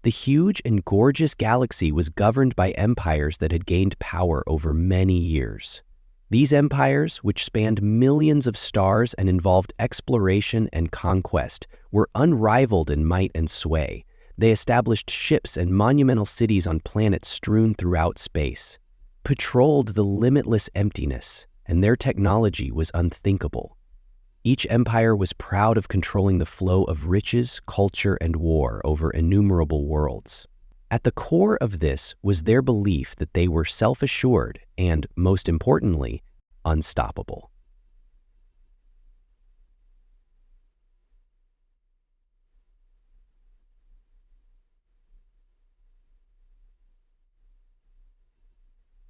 The huge and gorgeous galaxy was governed by empires that had gained power over many years. These empires, which spanned millions of stars and involved exploration and conquest, were unrivaled in might and sway. They established ships and monumental cities on planets strewn throughout space, patrolled the limitless emptiness, and their technology was unthinkable. Each empire was proud of controlling the flow of riches, culture, and war over innumerable worlds. At the core of this was their belief that they were self-assured and, most importantly, unstoppable.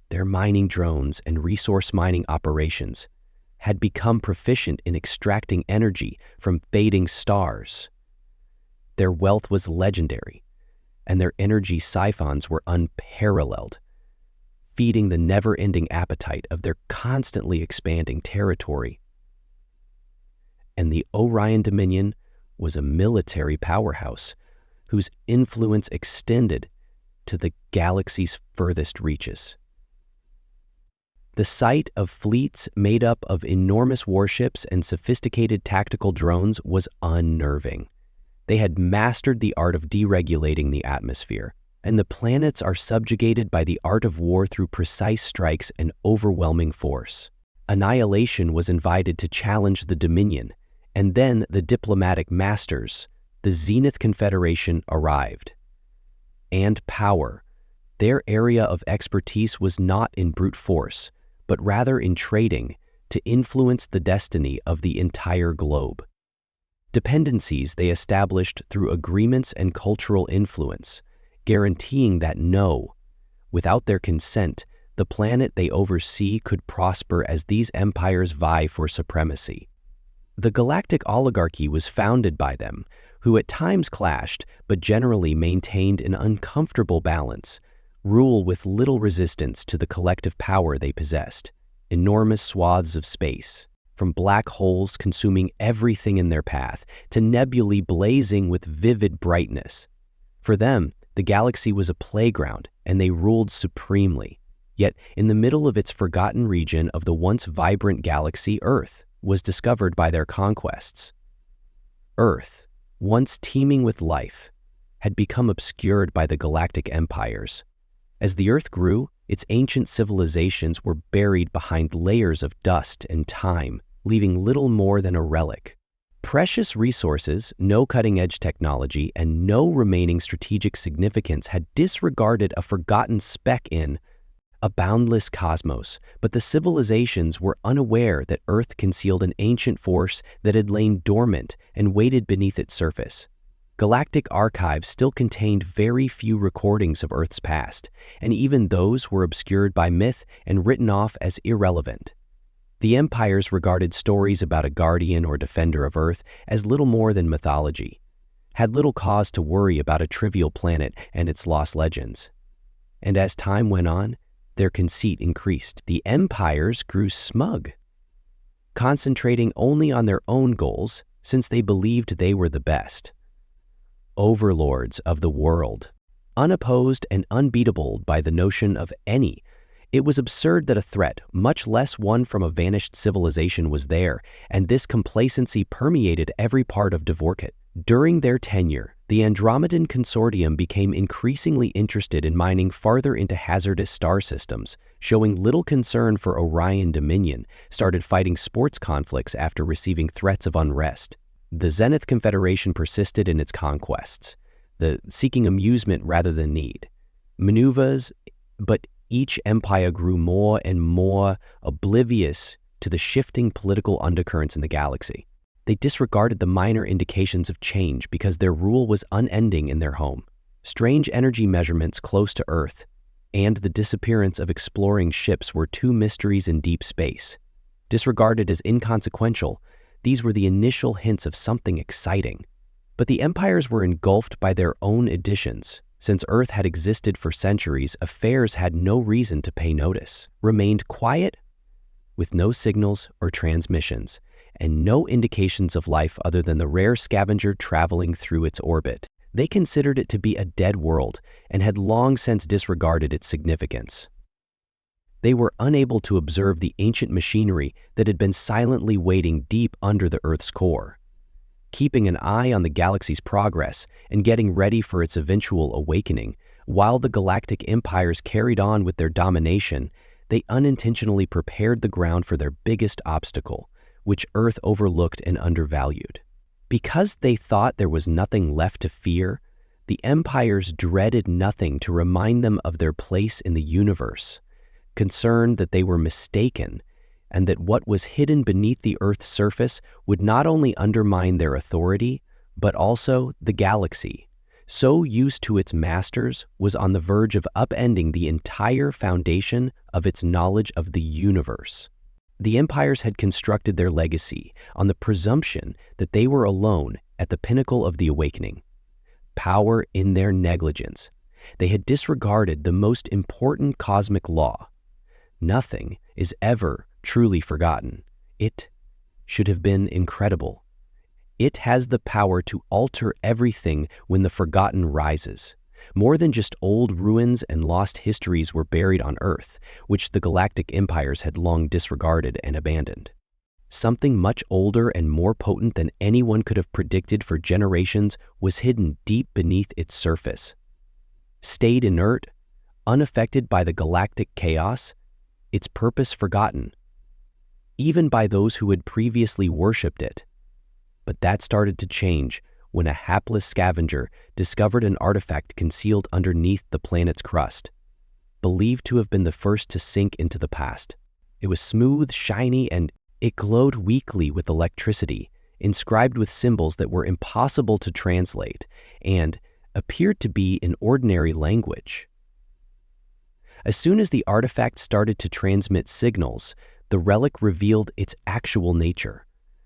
Their mining drones and resource mining operations had become proficient in extracting energy from fading stars. Their wealth was legendary, and their energy siphons were unparalleled, feeding the never-ending appetite of their constantly expanding territory. And the Orion Dominion was a military powerhouse whose influence extended to the galaxy's furthest reaches. The sight of fleets made up of enormous warships and sophisticated tactical drones was unnerving. They had mastered the art of deregulating the atmosphere, and the planets are subjugated by the art of war through precise strikes and overwhelming force. Annihilation was invited to challenge the Dominion, and then the diplomatic masters, the Zenith Confederation, arrived. And power. Their area of expertise was not in brute force, but rather in trading to influence the destiny of the entire globe. Dependencies they established through agreements and cultural influence, guaranteeing that without their consent, the planet they oversee could prosper as these empires vie for supremacy. The galactic oligarchy was founded by them, who at times clashed but generally maintained an uncomfortable balance, rule with little resistance to the collective power they possessed. Enormous swaths of space, from black holes consuming everything in their path to nebulae blazing with vivid brightness. For them, the galaxy was a playground, and they ruled supremely. Yet, in the middle of its forgotten region of the once vibrant galaxy, Earth was discovered by their conquests. Earth, once teeming with life, had become obscured by the galactic empires. As the Earth grew, its ancient civilizations were buried behind layers of dust and time, leaving little more than a relic. Precious resources, no cutting-edge technology, and no remaining strategic significance had disregarded a forgotten speck in a boundless cosmos, but the civilizations were unaware that Earth concealed an ancient force that had lain dormant and waited beneath its surface. Galactic archives still contained very few recordings of Earth's past, and even those were obscured by myth and written off as irrelevant. The empires regarded stories about a guardian or defender of Earth as little more than mythology, had little cause to worry about a trivial planet and its lost legends. And as time went on, their conceit increased. The empires grew smug, concentrating only on their own goals since they believed they were the best. Overlords of the world, unopposed and unbeatable by the notion of any. It was absurd that a threat, much less one from a vanished civilization, was there, and this complacency permeated every part of Dvorkit. During their tenure, the Andromedan Consortium became increasingly interested in mining farther into hazardous star systems, showing little concern for Orion Dominion, started fighting sports conflicts after receiving threats of unrest. The Zenith Confederation persisted in its conquests, seeking amusement rather than need. Maneuvers, but each empire grew more and more oblivious to the shifting political undercurrents in the galaxy. They disregarded the minor indications of change because their rule was unending in their home. Strange energy measurements close to Earth and the disappearance of exploring ships were two mysteries in deep space. Disregarded as inconsequential, these were the initial hints of something exciting. But the empires were engulfed by their own additions. Since Earth had existed for centuries, affairs had no reason to pay notice, remained quiet, with no signals or transmissions, and no indications of life other than the rare scavenger traveling through its orbit. They considered it to be a dead world and had long since disregarded its significance. They were unable to observe the ancient machinery that had been silently waiting deep under the Earth's core. Keeping an eye on the galaxy's progress and getting ready for its eventual awakening, while the galactic empires carried on with their domination, they unintentionally prepared the ground for their biggest obstacle, which Earth overlooked and undervalued. Because they thought there was nothing left to fear, the empires dreaded nothing to remind them of their place in the universe, concerned that they were mistaken and that what was hidden beneath the Earth's surface would not only undermine their authority, but also the galaxy, so used to its masters, was on the verge of upending the entire foundation of its knowledge of the universe. The empires had constructed their legacy on the presumption that they were alone at the pinnacle of the awakening. Power in their negligence, they had disregarded the most important cosmic law. Nothing is ever truly forgotten. It should have been incredible. It has the power to alter everything when the forgotten rises. More than just old ruins and lost histories were buried on Earth, which the galactic empires had long disregarded and abandoned. Something much older and more potent than anyone could have predicted for generations was hidden deep beneath its surface. Stayed inert, unaffected by the galactic chaos, its purpose forgotten, even by those who had previously worshipped it. But that started to change when a hapless scavenger discovered an artifact concealed underneath the planet's crust, believed to have been the first to sink into the past. It was smooth, shiny, and it glowed weakly with electricity, inscribed with symbols that were impossible to translate, and appeared to be in ordinary language. As soon as the artifact started to transmit signals, the relic revealed its actual nature,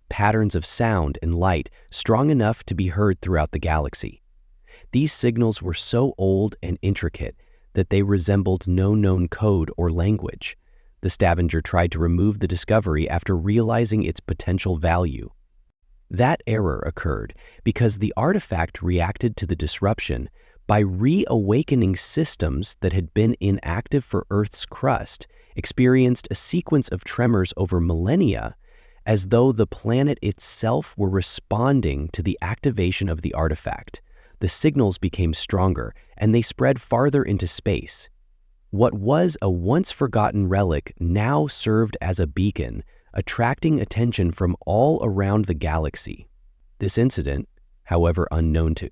patterns of sound and light strong enough to be heard throughout the galaxy. These signals were so old and intricate that they resembled no known code or language. The scavenger tried to remove the discovery after realizing its potential value. That error occurred because the artifact reacted to the disruption by reawakening systems that had been inactive for Earth's crust, experienced a sequence of tremors over millennia, as though the planet itself were responding to the activation of the artifact. The signals became stronger, and they spread farther into space. What was a once-forgotten relic now served as a beacon, attracting attention from all around the galaxy. This incident, however unknown to,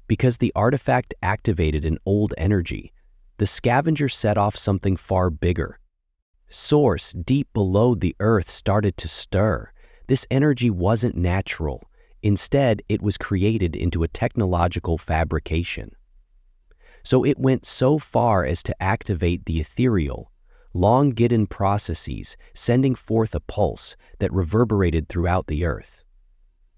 because the artifact activated an old energy, the scavenger set off something far bigger. Source deep below the Earth started to stir. This energy wasn't natural. Instead, it was created into a technological fabrication. So it went so far as to activate the ethereal, long-hidden processes, sending forth a pulse that reverberated throughout the Earth.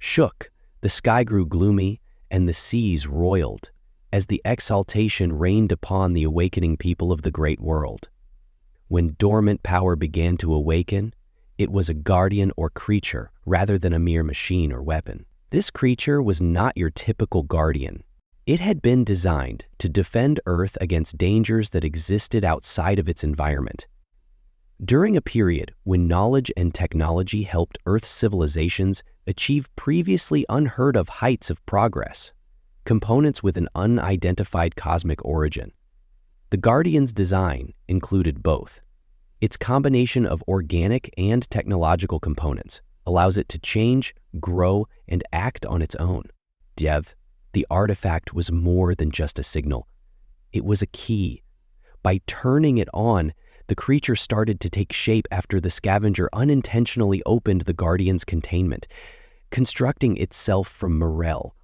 Shook, the sky grew gloomy, and the seas roiled, as the exaltation rained upon the awakening people of the great world. When dormant power began to awaken, it was a guardian or creature rather than a mere machine or weapon. This creature was not your typical guardian. It had been designed to defend Earth against dangers that existed outside of its environment. During a period when knowledge and technology helped Earth's civilizations achieve previously unheard of heights of progress, components with an unidentified cosmic origin, the Guardian's design included both. Its combination of organic and technological components allows it to change, grow, and act on its own. The artifact was more than just a signal. It was a key. By turning it on, the creature started to take shape after the scavenger unintentionally opened the Guardian's containment, constructing itself from morel.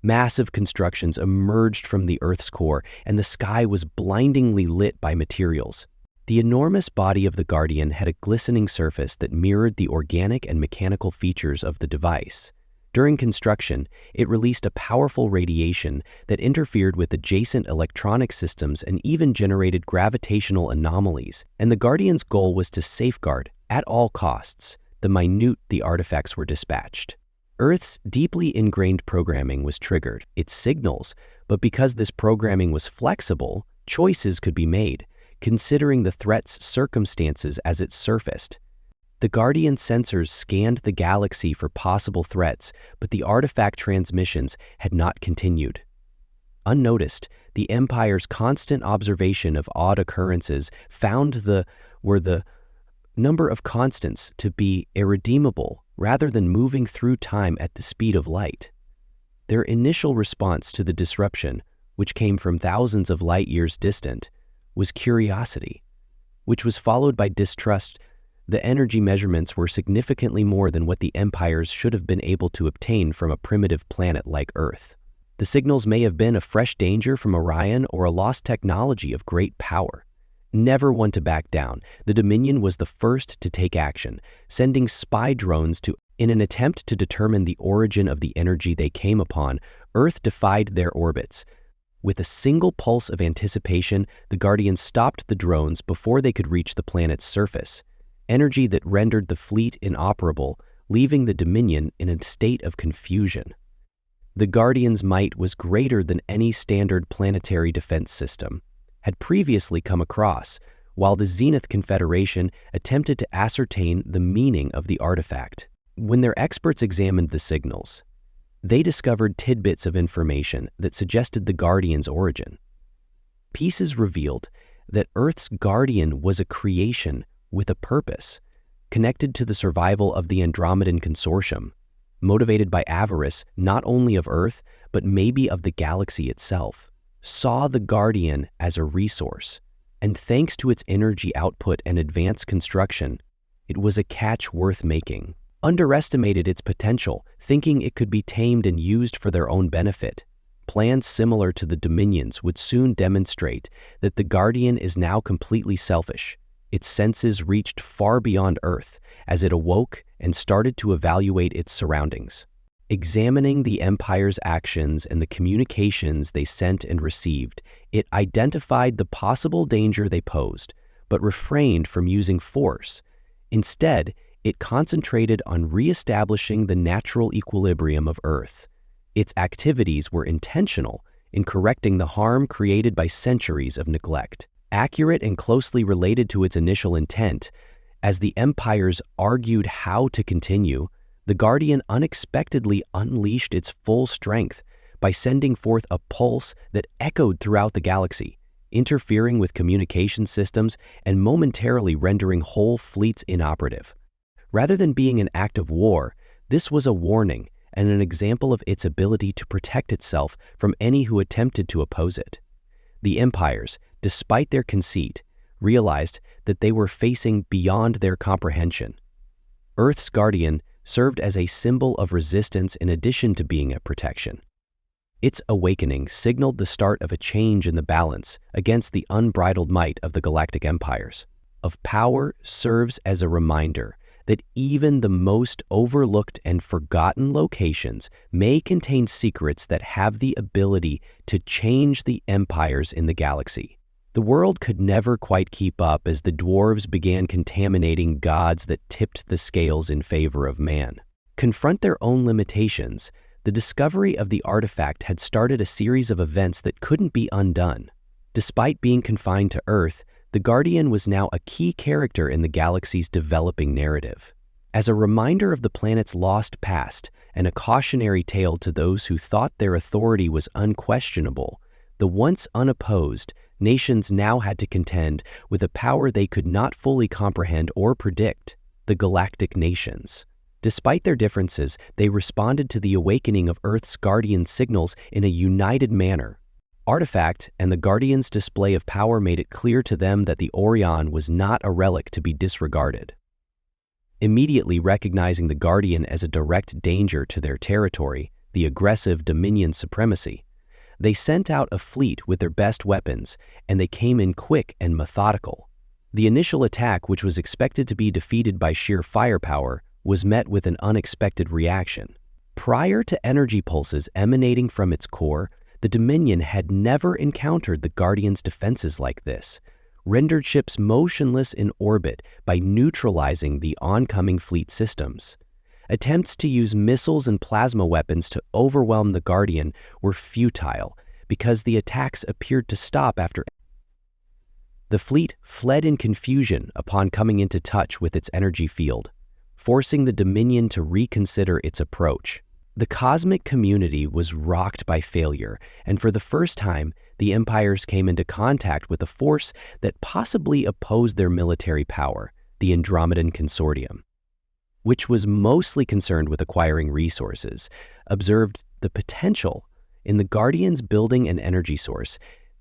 Massive constructions emerged from the Earth's core, and the sky was blindingly lit by materials. The enormous body of the Guardian had a glistening surface that mirrored the organic and mechanical features of the device. During construction, it released a powerful radiation that interfered with adjacent electronic systems and even generated gravitational anomalies, and the Guardian's goal was to safeguard, at all costs, the minute the artifacts were dispatched. Earth's deeply ingrained programming was triggered, its signals, but because this programming was flexible, choices could be made, considering the threat's circumstances as it surfaced. The Guardian sensors scanned the galaxy for possible threats, but the artifact transmissions had not continued. Unnoticed, the Empire's constant observation of odd occurrences found the number of constants to be irredeemable rather than moving through time at the speed of light. Their initial response to the disruption, which came from thousands of light years distant, was curiosity, which was followed by distrust. The energy measurements were significantly more than what the Empires should have been able to obtain from a primitive planet like Earth. The signals may have been a fresh danger from Orion or a lost technology of great power. Never one to back down, the Dominion was the first to take action, sending spy drones in an attempt to determine the origin of the energy they came upon. Earth defied their orbits. With a single pulse of anticipation, the Guardians stopped the drones before they could reach the planet's surface, energy that rendered the fleet inoperable, leaving the Dominion in a state of confusion. The Guardians' might was greater than any standard planetary defense system had previously come across, while the Zenith Confederation attempted to ascertain the meaning of the artifact. When their experts examined the signals, they discovered tidbits of information that suggested the Guardians' origin. Pieces revealed that Earth's Guardian was a creation with a purpose, connected to the survival of the Andromedan Consortium, motivated by avarice not only of Earth, but maybe of the galaxy itself, saw the Guardian as a resource, and thanks to its energy output and advanced construction, it was a catch worth making. Underestimated its potential, thinking it could be tamed and used for their own benefit. Plans similar to the Dominion's would soon demonstrate that the Guardian is now completely selfish. Its senses reached far beyond Earth as it awoke and started to evaluate its surroundings. Examining the Empire's actions and the communications they sent and received, it identified the possible danger they posed, but refrained from using force. Instead, it concentrated on re-establishing the natural equilibrium of Earth. Its activities were intentional in correcting the harm created by centuries of neglect. Accurate and closely related to its initial intent, as the Empires argued how to continue, the Guardian unexpectedly unleashed its full strength by sending forth a pulse that echoed throughout the galaxy, interfering with communication systems and momentarily rendering whole fleets inoperative. Rather than being an act of war, this was a warning and an example of its ability to protect itself from any who attempted to oppose it. The Empires, despite their conceit, realized that they were facing beyond their comprehension. Earth's Guardian served as a symbol of resistance in addition to being a protection. Its awakening signaled the start of a change in the balance against the unbridled might of the Galactic Empires. Of power serves as a reminder that even the most overlooked and forgotten locations may contain secrets that have the ability to change the empires in the galaxy. The world could never quite keep up as the dwarves began contaminating gods that tipped the scales in favor of man. Confront their own limitations, the discovery of the artifact had started a series of events that couldn't be undone. Despite being confined to Earth, the Guardian was now a key character in the galaxy's developing narrative. As a reminder of the planet's lost past and a cautionary tale to those who thought their authority was unquestionable, the once unopposed nations now had to contend with a power they could not fully comprehend or predict: the Galactic nations. Despite their differences, they responded to the awakening of Earth's Guardian signals in a united manner. Artifact and the Guardian's display of power made it clear to them that the Orion was not a relic to be disregarded. Immediately recognizing the Guardian as a direct danger to their territory, the aggressive Dominion supremacy, they sent out a fleet with their best weapons, and they came in quick and methodical. The initial attack, which was expected to be defeated by sheer firepower, was met with an unexpected reaction. Prior to energy pulses emanating from its core, the Dominion had never encountered the Guardian's defenses like this, rendered ships motionless in orbit by neutralizing the oncoming fleet systems. Attempts to use missiles and plasma weapons to overwhelm the Guardian were futile because the attacks appeared to stop after. The fleet fled in confusion upon coming into touch with its energy field, forcing the Dominion to reconsider its approach. The cosmic community was rocked by failure, and for the first time, the empires came into contact with a force that possibly opposed their military power, the Andromedan Consortium, which was mostly concerned with acquiring resources, observed the potential in the Guardians building an energy source.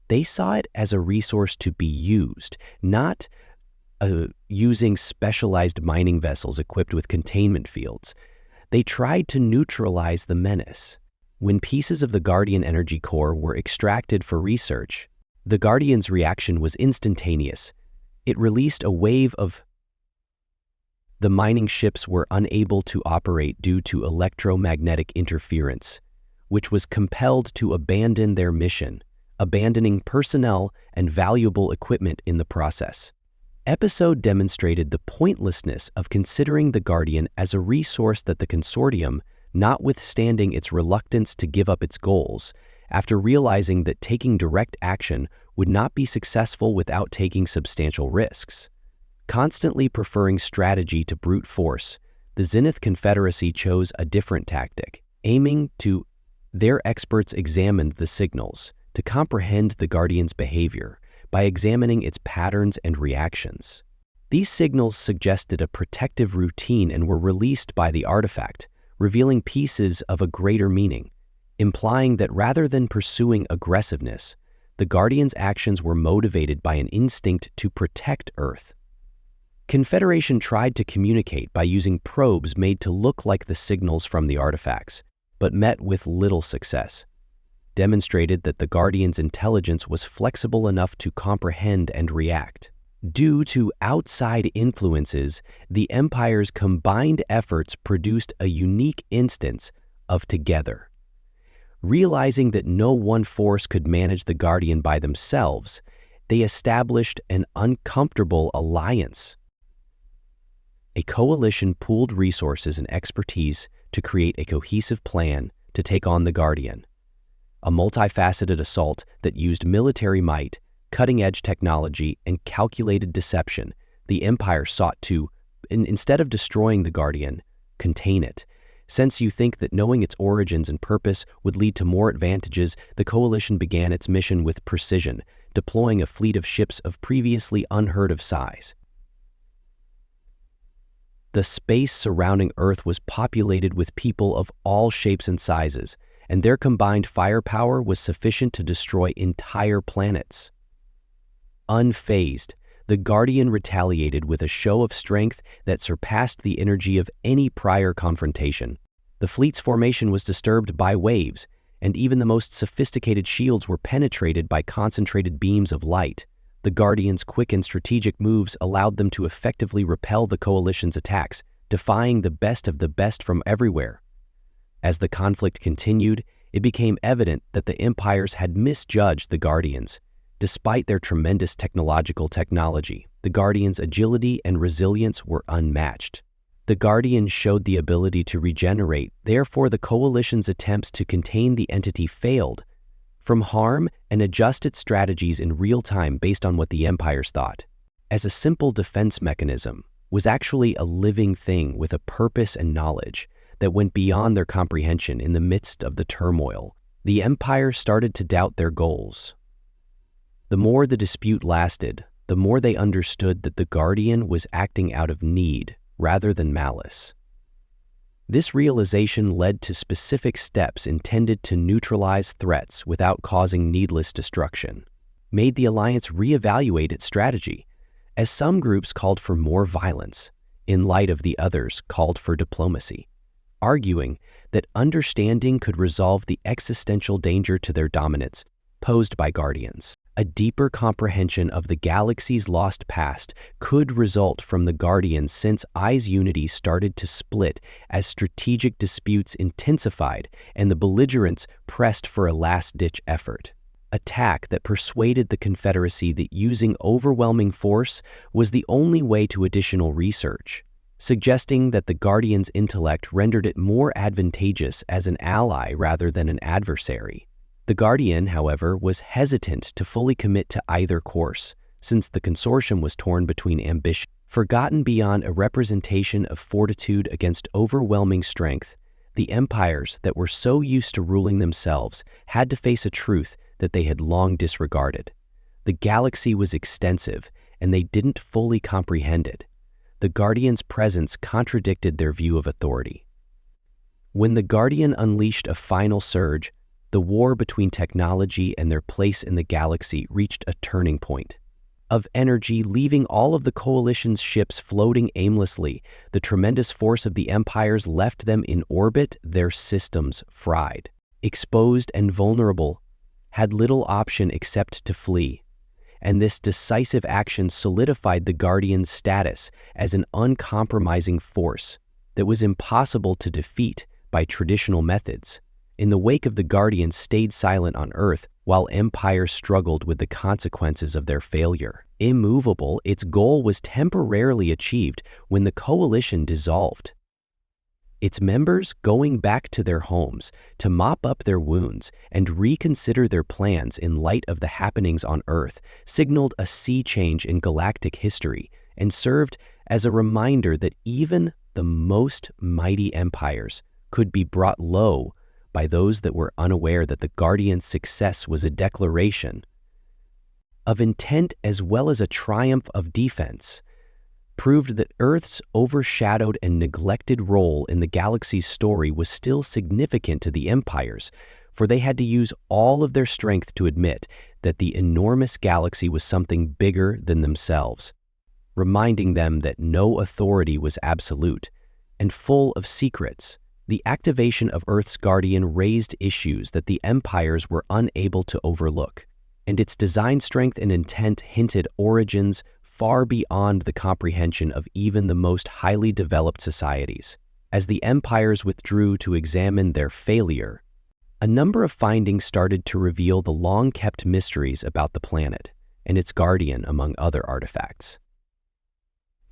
They saw it as a resource to be used, not using specialized mining vessels equipped with containment fields. They tried to neutralize the menace. When pieces of the Guardian energy core were extracted for research, the Guardian's reaction was instantaneous. It released a wave of. The mining ships were unable to operate due to electromagnetic interference, which was compelled to abandon their mission, abandoning personnel and valuable equipment in the process. Episode demonstrated the pointlessness of considering the Guardian as a resource that the Consortium, notwithstanding its reluctance to give up its goals, after realizing that taking direct action would not be successful without taking substantial risks. Constantly preferring strategy to brute force, the Zenith Confederacy chose a different tactic, aiming to. Their experts examined the signals to comprehend the Guardian's behavior by examining its patterns and reactions. These signals suggested a protective routine and were released by the artifact, revealing pieces of a greater meaning, implying that rather than pursuing aggressiveness, the Guardian's actions were motivated by an instinct to protect Earth. Confederation tried to communicate by using probes made to look like the signals from the artifacts, but met with little success. Demonstrated that the Guardian's intelligence was flexible enough to comprehend and react. Due to outside influences, the Empire's combined efforts produced a unique instance of together. Realizing that no one force could manage the Guardian by themselves, they established an uncomfortable alliance. A coalition pooled resources and expertise to create a cohesive plan to take on the Guardian. A multifaceted assault that used military might, cutting-edge technology, and calculated deception, the Empire sought to, instead of destroying the Guardian, contain it. Since you think that knowing its origins and purpose would lead to more advantages, the coalition began its mission with precision, deploying a fleet of ships of previously unheard of size. The space surrounding Earth was populated with people of all shapes and sizes, and their combined firepower was sufficient to destroy entire planets. Unfazed, the Guardian retaliated with a show of strength that surpassed the energy of any prior confrontation. The fleet's formation was disturbed by waves, and even the most sophisticated shields were penetrated by concentrated beams of light. The Guardians' quick and strategic moves allowed them to effectively repel the coalition's attacks, defying the best of the best from everywhere. As the conflict continued, it became evident that the Empires had misjudged the Guardians. Despite their tremendous technology, the Guardians' agility and resilience were unmatched. The Guardians showed the ability to regenerate, therefore the coalition's attempts to contain the entity failed from harm and adjusted strategies in real time based on what the Empires thought. As a simple defense mechanism, was actually a living thing with a purpose and knowledge that went beyond their comprehension. In the midst of the turmoil, the Empire started to doubt their goals. The more the dispute lasted, the more they understood that the Guardian was acting out of need rather than malice. This realization led to specific steps intended to neutralize threats without causing needless destruction, made the alliance reevaluate its strategy, as some groups called for more violence, in light of the others called for diplomacy, arguing that understanding could resolve the existential danger to their dominance posed by Guardians. A deeper comprehension of the galaxy's lost past could result from the Guardians, since I's unity started to split as strategic disputes intensified and the belligerents pressed for a last-ditch effort. Attack that persuaded the Confederacy that using overwhelming force was the only way to additional research. suggesting that the Guardian's intellect rendered it more advantageous as an ally rather than an adversary. The Guardian, however, was hesitant to fully commit to either course, since the consortium was torn between ambition, forgotten beyond a representation of fortitude against overwhelming strength. The empires that were so used to ruling themselves had to face a truth that they had long disregarded. The galaxy was extensive, and they didn't fully comprehend it. The Guardian's presence contradicted their view of authority. When the Guardian unleashed a final surge, the war between technology and their place in the galaxy reached a turning point. Of energy leaving all of the Coalition's ships floating aimlessly, the tremendous force of the empires left them in orbit, their systems fried. Exposed and vulnerable, had little option except to flee. And this decisive action solidified the Guardian's status as an uncompromising force that was impossible to defeat by traditional methods. In the wake of the Guardian stayed silent on Earth while empires struggled with the consequences of their failure. Immovable, its goal was temporarily achieved when the Coalition dissolved. Its members going back to their homes to mop up their wounds and reconsider their plans in light of the happenings on Earth signaled a sea change in galactic history and served as a reminder that even the most mighty empires could be brought low by those that were unaware that the Guardian's success was a declaration of intent as well as a triumph of defense, proved that Earth's overshadowed and neglected role in the galaxy's story was still significant to the empires, for they had to use all of their strength to admit that the enormous galaxy was something bigger than themselves, reminding them that no authority was absolute and full of secrets. The activation of Earth's Guardian raised issues that the empires were unable to overlook, and its design strength and intent hinted origins far beyond the comprehension of even the most highly developed societies. As the empires withdrew to examine their failure, a number of findings started to reveal the long-kept mysteries about the planet and its Guardian, among other artifacts.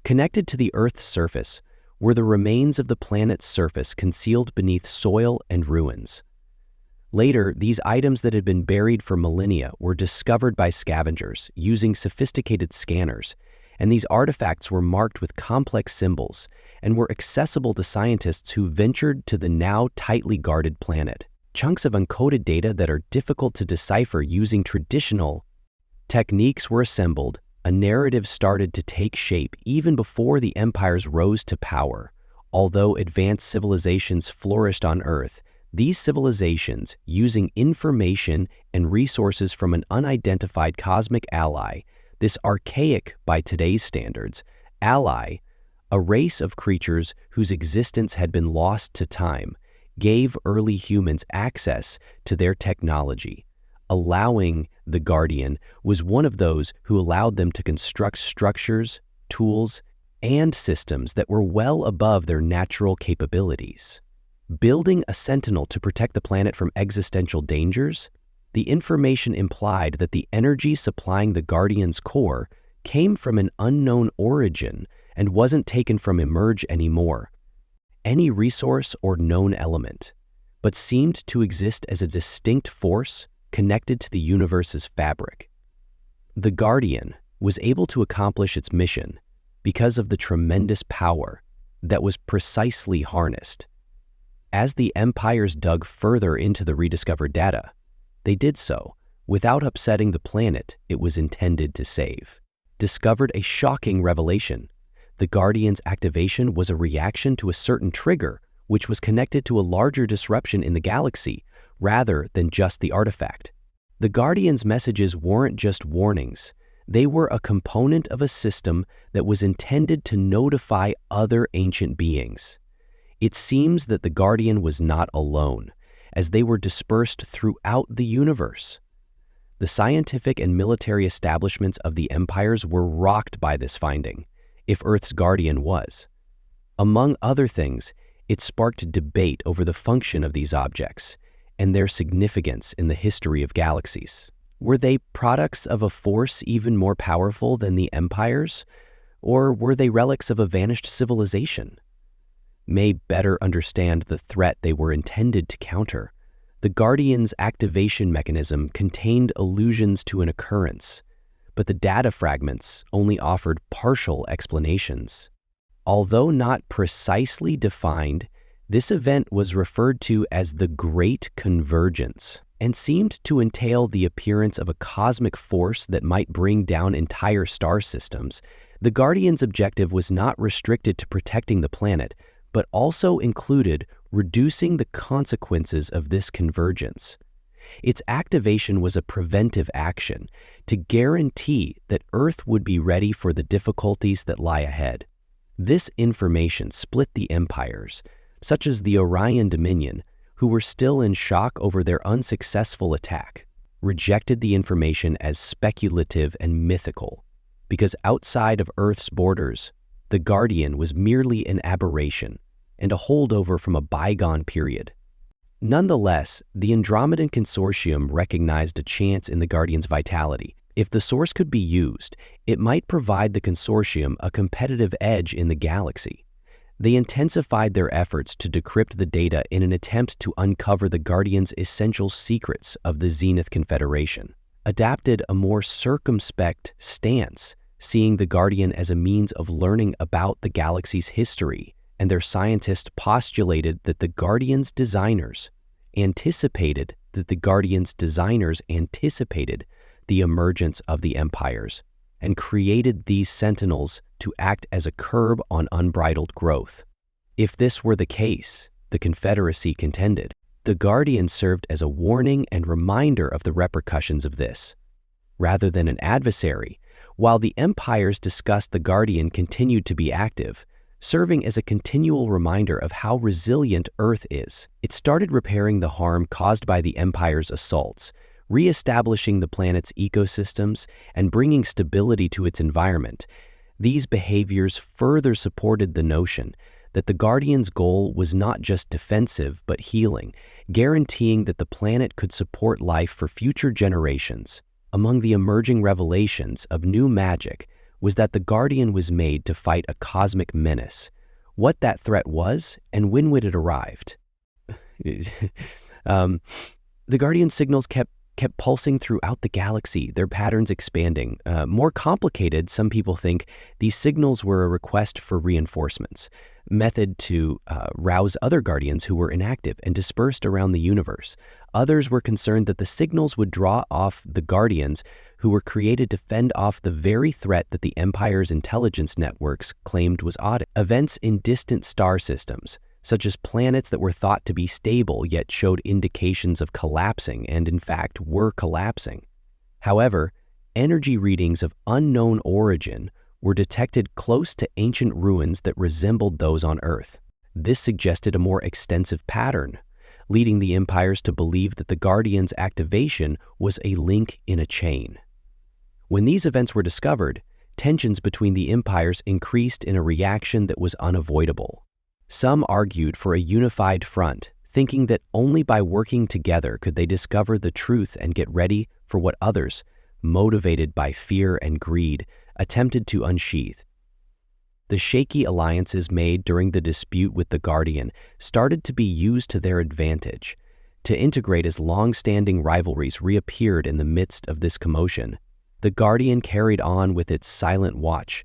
Connected to the Earth's surface were the remains of the planet's surface concealed beneath soil and ruins. Later, these items that had been buried for millennia were discovered by scavengers using sophisticated scanners, and these artifacts were marked with complex symbols and were accessible to scientists who ventured to the now tightly guarded planet. Chunks of uncoded data that are difficult to decipher using traditional techniques were assembled. A narrative started to take shape even before the empires rose to power. Although advanced civilizations flourished on Earth, these civilizations, using information and resources from an unidentified cosmic ally, this archaic by today's standards, ally, a race of creatures whose existence had been lost to time, gave early humans access to their technology. Allowing the Guardian was one of those who allowed them to construct structures, tools, and systems that were well above their natural capabilities. Building a sentinel to protect the planet from existential dangers, the information implied that the energy supplying the Guardian's core came from an unknown origin and wasn't taken from Emerge anymore, any resource or known element, but seemed to exist as a distinct force connected to the universe's fabric. The Guardian was able to accomplish its mission because of the tremendous power that was precisely harnessed. As the empires dug further into the rediscovered data, they did so without upsetting the planet it was intended to save. Discovered a shocking revelation. The Guardian's activation was a reaction to a certain trigger, which was connected to a larger disruption in the galaxy, rather than just the artifact. The Guardian's messages weren't just warnings. They were a component of a system that was intended to notify other ancient beings. It seems that the Guardian was not alone, as they were dispersed throughout the universe. The scientific and military establishments of the empires were rocked by this finding, if Earth's Guardian was. Among other things, it sparked debate over the function of these objects and their significance in the history of galaxies. Were they products of a force even more powerful than the empires? Or were they relics of a vanished civilization? May better understand the threat they were intended to counter. The Guardian's activation mechanism contained allusions to an occurrence, but the data fragments only offered partial explanations. Although not precisely defined, this event was referred to as the Great Convergence and seemed to entail the appearance of a cosmic force that might bring down entire star systems. The Guardian's objective was not restricted to protecting the planet, but also included reducing the consequences of this convergence. Its activation was a preventive action to guarantee that Earth would be ready for the difficulties that lie ahead. This information split the empires, such as the Orion Dominion, who were still in shock over their unsuccessful attack, rejected the information as speculative and mythical, because outside of Earth's borders, the Guardian was merely an aberration and a holdover from a bygone period. Nonetheless, the Andromedan Consortium recognized a chance in the Guardian's vitality. If the source could be used, it might provide the Consortium a competitive edge in the galaxy. They intensified their efforts to decrypt the data in an attempt to uncover the Guardian's essential secrets of the Zenith Confederation, adapted a more circumspect stance, seeing the Guardian as a means of learning about the galaxy's history, and their scientists postulated that the Guardian's designers anticipated the emergence of the empires and created these sentinels to act as a curb on unbridled growth. If this were the case, the Confederacy contended, the Guardian served as a warning and reminder of the repercussions of this. Rather than an adversary, while the empires discussed, the Guardian continued to be active, serving as a continual reminder of how resilient Earth is. It started repairing the harm caused by the Empire's assaults, re-establishing the planet's ecosystems, and bringing stability to its environment. These behaviors further supported the notion that the Guardian's goal was not just defensive but healing, guaranteeing that the planet could support life for future generations. Among the emerging revelations of new magic was that the Guardian was made to fight a cosmic menace. What that threat was and when would it arrived? The Guardian signals kept pulsing throughout the galaxy, their patterns expanding. More complicated, some people think these signals were a request for reinforcements, method to rouse other Guardians who were inactive and dispersed around the universe. Others were concerned that the signals would draw off the Guardians who were created to fend off the very threat that the Empire's intelligence networks claimed was odd. Events in distant star systems, such as planets that were thought to be stable yet showed indications of collapsing and in fact were collapsing. However, energy readings of unknown origin were detected close to ancient ruins that resembled those on Earth. This suggested a more extensive pattern, leading the empires to believe that the Guardian's activation was a link in a chain. When these events were discovered, tensions between the empires increased in a reaction that was unavoidable. Some argued for a unified front, thinking that only by working together could they discover the truth and get ready for what others, motivated by fear and greed, attempted to unsheath. The shaky alliances made during the dispute with the Guardian started to be used to their advantage. To integrate as long-standing rivalries reappeared in the midst of this commotion, the Guardian carried on with its silent watch.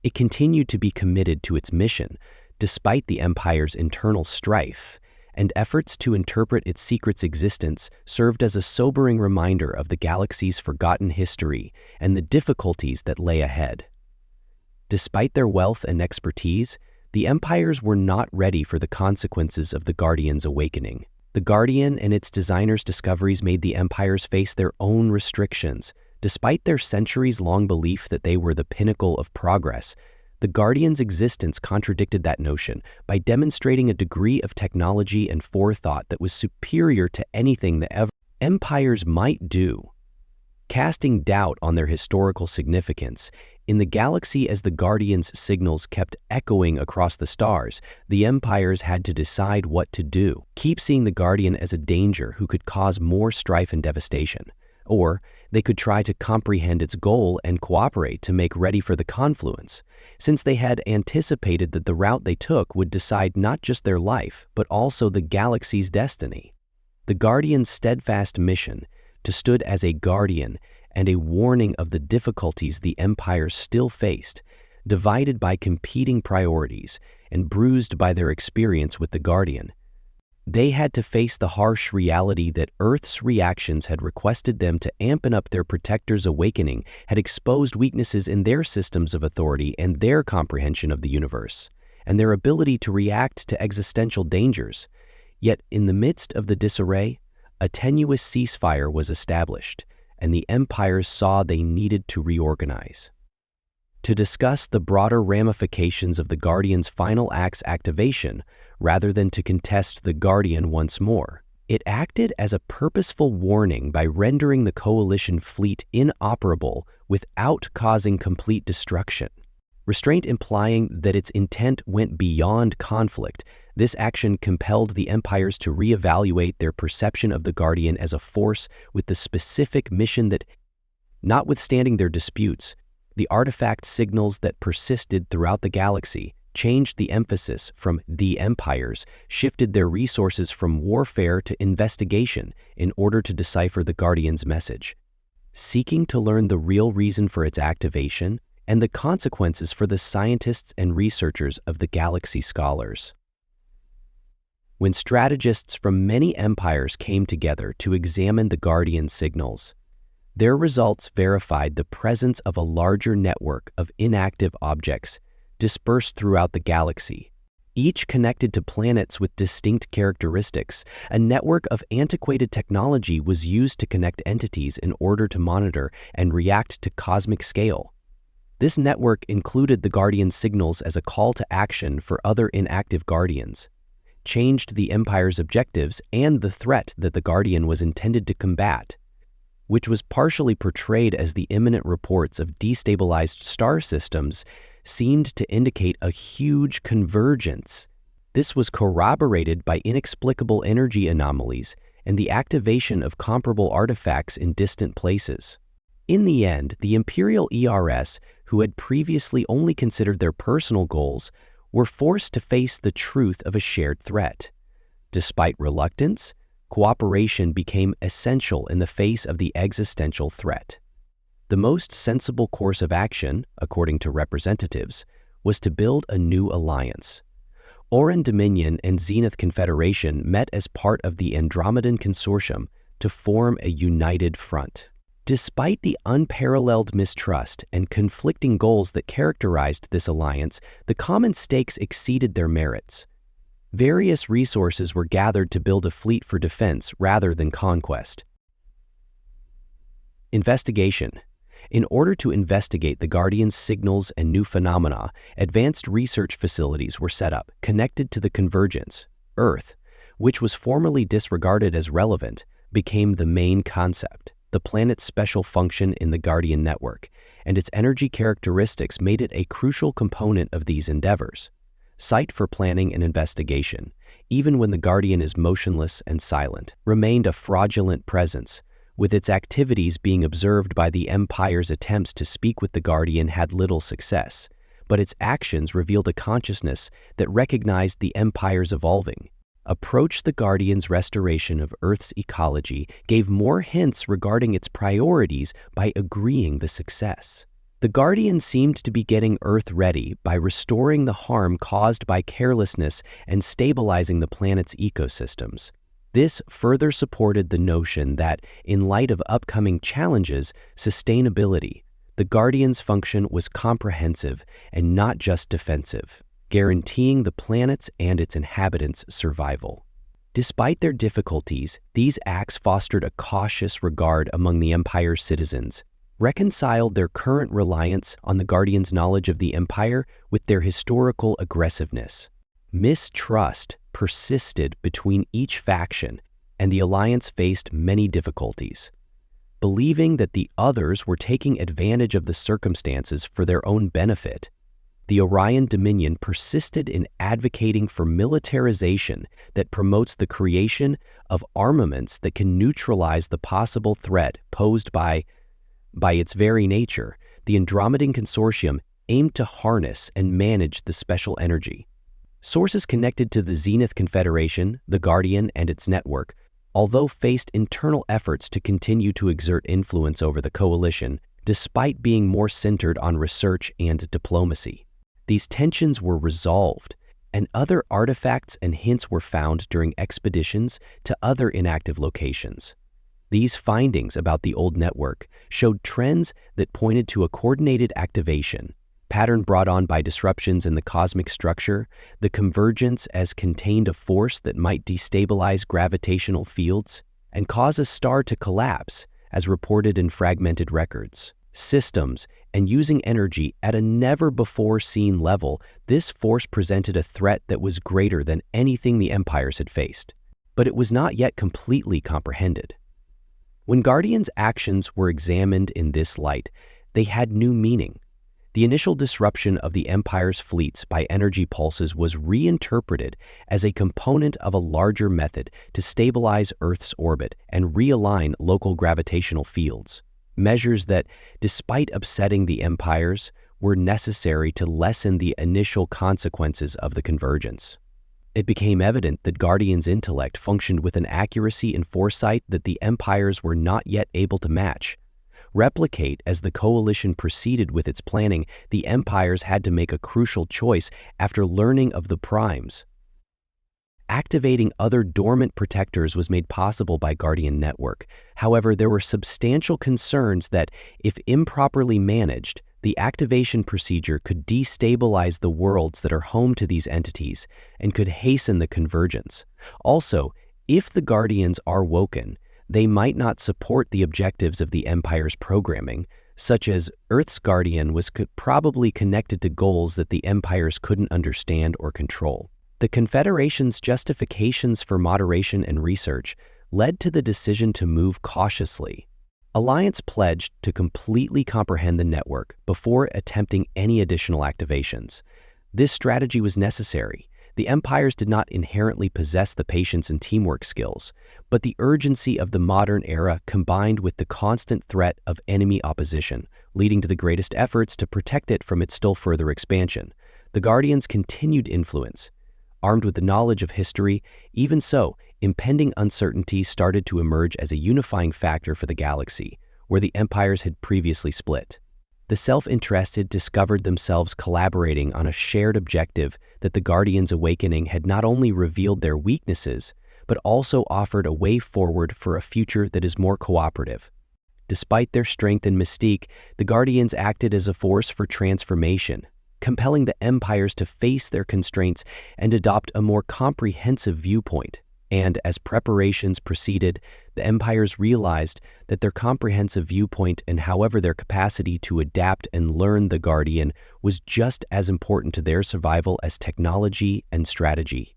It continued to be committed to its mission, despite the Empire's internal strife, and efforts to interpret its secret's existence served as a sobering reminder of the galaxy's forgotten history and the difficulties that lay ahead. Despite their wealth and expertise, the empires were not ready for the consequences of the Guardian's awakening. The Guardian and its designers' discoveries made the empires face their own restrictions. Despite their centuries-long belief that they were the pinnacle of progress, the Guardian's existence contradicted that notion by demonstrating a degree of technology and forethought that was superior to anything the empires might do. Casting doubt on their historical significance, in the galaxy as the Guardian's signals kept echoing across the stars, the empires had to decide what to do. Keep seeing the Guardian as a danger who could cause more strife and devastation, Or they could try to comprehend its goal and cooperate to make ready for the confluence, since they had anticipated that the route they took would decide not just their life, but also the galaxy's destiny. The Guardian's steadfast mission to stood as a guardian and a warning of the difficulties the Empire still faced, divided by competing priorities and bruised by their experience with the Guardian. They had to face the harsh reality that Earth's reactions had requested them to amp up their protector's awakening, had exposed weaknesses in their systems of authority and their comprehension of the universe, and their ability to react to existential dangers. Yet, in the midst of the disarray, a tenuous ceasefire was established, and the Empire saw they needed to reorganize. To discuss the broader ramifications of the Guardian's final act's activation, rather than to contest the Guardian once more, it acted as a purposeful warning by rendering the coalition fleet inoperable without causing complete destruction. Restraint implying that its intent went beyond conflict, this action compelled the empires to reevaluate their perception of the Guardian as a force with the specific mission that, notwithstanding their disputes, the artifact signals that persisted throughout the galaxy changed the emphasis from the empires, shifted their resources from warfare to investigation in order to decipher the Guardian's message, seeking to learn the real reason for its activation and the consequences for the scientists and researchers of the galaxy scholars. When strategists from many empires came together to examine the Guardian signals, their results verified the presence of a larger network of inactive objects dispersed throughout the galaxy, each connected to planets with distinct characteristics. A network of antiquated technology was used to connect entities in order to monitor and react to cosmic scale. This network included the Guardian signals as a call to action for other inactive Guardians, changed the Empire's objectives and the threat that the Guardian was intended to combat, which was partially portrayed as the imminent reports of destabilized star systems seemed to indicate a huge convergence. This was corroborated by inexplicable energy anomalies and the activation of comparable artifacts in distant places. In the end, the Imperial ERS, who had previously only considered their personal goals, were forced to face the truth of a shared threat. Despite reluctance, cooperation became essential in the face of the existential threat. The most sensible course of action, according to representatives, was to build a new alliance. Oran Dominion and Zenith Confederation met as part of the Andromedan Consortium to form a united front. Despite the unparalleled mistrust and conflicting goals that characterized this alliance, the common stakes exceeded their merits. Various resources were gathered to build a fleet for defense rather than conquest. Investigation. In order to investigate the Guardian's signals and new phenomena, advanced research facilities were set up, connected to the convergence. Earth, which was formerly disregarded as relevant, became the main concept. The planet's special function in the Guardian network, and its energy characteristics made it a crucial component of these endeavors. Site for planning and investigation, even when the Guardian is motionless and silent, remained a fraudulent presence, with its activities being observed by the Empire's attempts to speak with the Guardian had little success, but its actions revealed a consciousness that recognized the Empire's evolving approach. The Guardian's restoration of Earth's ecology gave more hints regarding its priorities by agreeing the success. The Guardian seemed to be getting Earth ready by restoring the harm caused by carelessness and stabilizing the planet's ecosystems. This further supported the notion that, in light of upcoming challenges, sustainability, the Guardian's function was comprehensive and not just defensive, guaranteeing the planet's and its inhabitants' survival. Despite their difficulties, these acts fostered a cautious regard among the Empire's citizens, reconciled their current reliance on the Guardian's knowledge of the Empire with their historical aggressiveness. Mistrust persisted between each faction, and the alliance faced many difficulties. Believing that the others were taking advantage of the circumstances for their own benefit, The Orion Dominion persisted in advocating for militarization that promotes the creation of armaments that can neutralize the possible threat posed by its very nature. The Andromedan Consortium aimed to harness and manage the special energy. Sources connected to the Zenith Confederation, the Guardian, and its network, although faced internal efforts to continue to exert influence over the coalition, despite being more centered on research and diplomacy. These tensions were resolved, and other artifacts and hints were found during expeditions to other inactive locations. These findings about the old network showed trends that pointed to a coordinated activation, pattern brought on by disruptions in the cosmic structure, the convergence as contained a force that might destabilize gravitational fields and cause a star to collapse, as reported in fragmented records. Systems, and using energy at a never-before-seen level, this force presented a threat that was greater than anything the empires had faced. But it was not yet completely comprehended. When Guardians' actions were examined in this light, they had new meaning. The initial disruption of the Empire's fleets by energy pulses was reinterpreted as a component of a larger method to stabilize Earth's orbit and realign local gravitational fields, measures that, despite upsetting the Empires, were necessary to lessen the initial consequences of the convergence. It became evident that Guardian's intellect functioned with an accuracy and foresight that the Empires were not yet able to match. Replicate as the coalition proceeded with its planning, the Empires had to make a crucial choice after learning of the primes. Activating other dormant protectors was made possible by Guardian Network. However, there were substantial concerns that, if improperly managed, the activation procedure could destabilize the worlds that are home to these entities and could hasten the convergence. Also, if the Guardians are woken, they might not support the objectives of the Empire's programming, such as Earth's Guardian was probably connected to goals that the Empires couldn't understand or control. The Confederation's justifications for moderation and research led to the decision to move cautiously. Alliance pledged to completely comprehend the network before attempting any additional activations. This strategy was necessary. The Empires did not inherently possess the patience and teamwork skills, but the urgency of the modern era combined with the constant threat of enemy opposition, leading to the greatest efforts to protect it from its still further expansion. The Guardians' continued influence. Armed with the knowledge of history, even so, impending uncertainty started to emerge as a unifying factor for the galaxy, where the Empires had previously split. The self-interested discovered themselves collaborating on a shared objective that the Guardians' awakening had not only revealed their weaknesses, but also offered a way forward for a future that is more cooperative. Despite their strength and mystique, the Guardians acted as a force for transformation, compelling the Empires to face their constraints and adopt a more comprehensive viewpoint. And as preparations proceeded, the Empires realized that their comprehensive viewpoint and however their capacity to adapt and learn the Guardian was just as important to their survival as technology and strategy.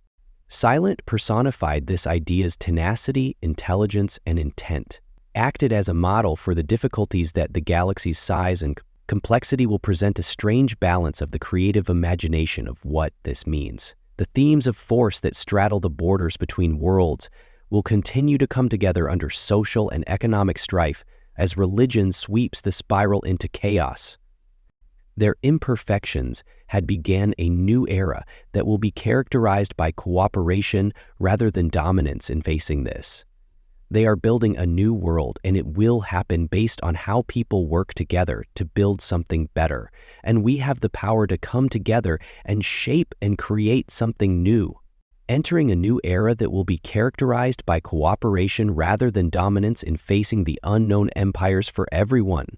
Silent personified this idea's tenacity, intelligence, and intent, acted as a model for the difficulties that the galaxy's size and complexity will present a strange balance of the creative imagination of what this means. The themes of force that straddle the borders between worlds will continue to come together under social and economic strife as religion sweeps the spiral into chaos. Their imperfections had began a new era that will be characterized by cooperation rather than dominance in facing this. They are building a new world, and it will happen based on how people work together to build something better. And we have the power to come together and shape and create something new. Entering a new era that will be characterized by cooperation rather than dominance in facing the unknown empires for everyone.